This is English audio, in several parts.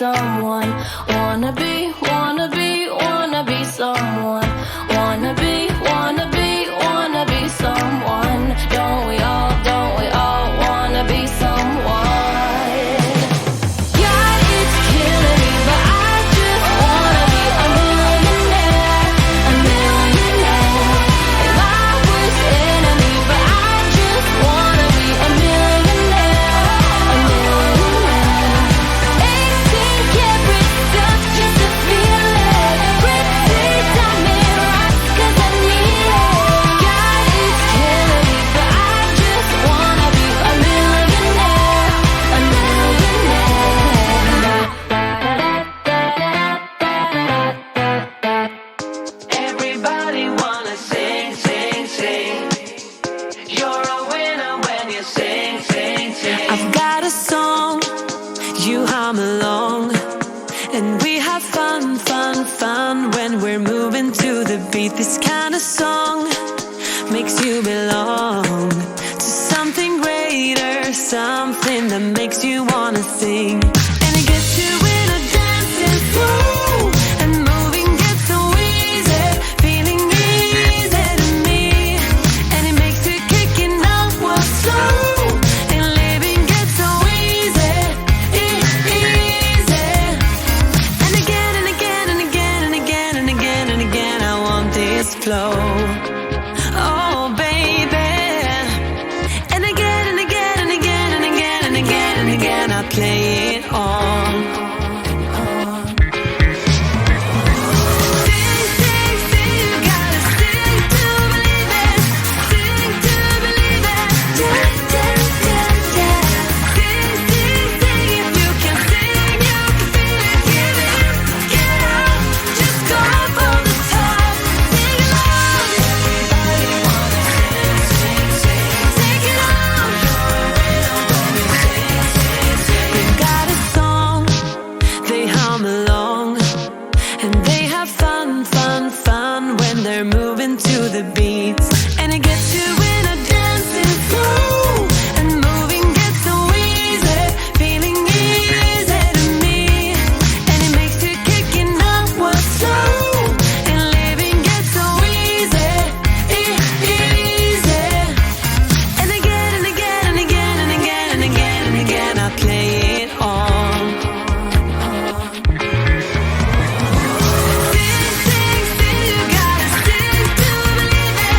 someone. Wanna be someone. Wanna be someone. Don't we all wanna be someone? God, it's killing me, but I just wanna be a millionaire, a millionaire. And my worst enemy, but I just wanna be a millionaire, a millionaire. 18 karat stuff just to feel it. Pretty diamond rocks 'cause I need it. God, it's killing me, but I just wanna be a millionaire, a millionaire. Everybody wanna sing, sing, sing. You're a winner when you sing, sing, sing. I've got a song, you hum along, and we have fun, fun, fun when we're moving to the beat. This kind of song makes you belong to something greater, something that makes you wanna sing. And it gets you in a dancing flow, and moving gets so easy, feeling easy to me. And it makes you kicking out what's slow, and living gets so easy, easy. And again and again and again and again and again and again, I want this flow. Oh, baby. And again and again and again and again and again and again, I play it on. Sing, sing, sing, you gotta sing to believe it. Sing to believe it. Yeah, yeah, yeah, yeah. Sing, sing, sing, if you can sing, you can feel it. Give it, get up, just go for the top. Sing along. Everybody wanna sing, sing, sing. Take it on. They've got a song, they hum along, and they have fun, fun, fun when they're moving to the beats. And it gets you in a dancing flow, and moving gets so easy, feeling easy to me. And it makes you kicking up what's slow, and living gets so easy, easy. And again and again and again and again and again and again, I play it on. Sing, sing, sing, you gotta sing to believe it.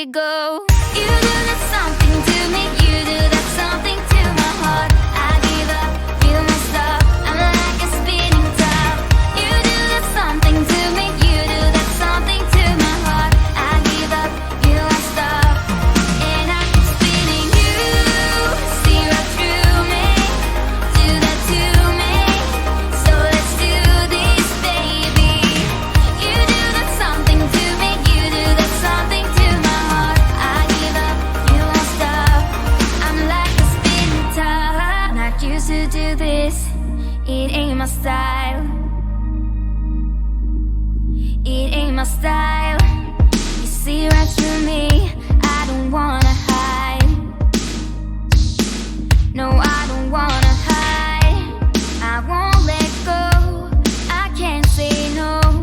it go. You do that something to me, you do that something to my heart. I give up, you won't stop. I'm like a spinning top. You do that something to me, you do that something to my heart. I give up, you won't stop. And I keep spinning you, see right through me. Do that to me, so let's do this, baby. You do that something to me, you do that something to my heart. I give up, you won't stop. I'm like a spinning top. Not used to do this, it ain't my style.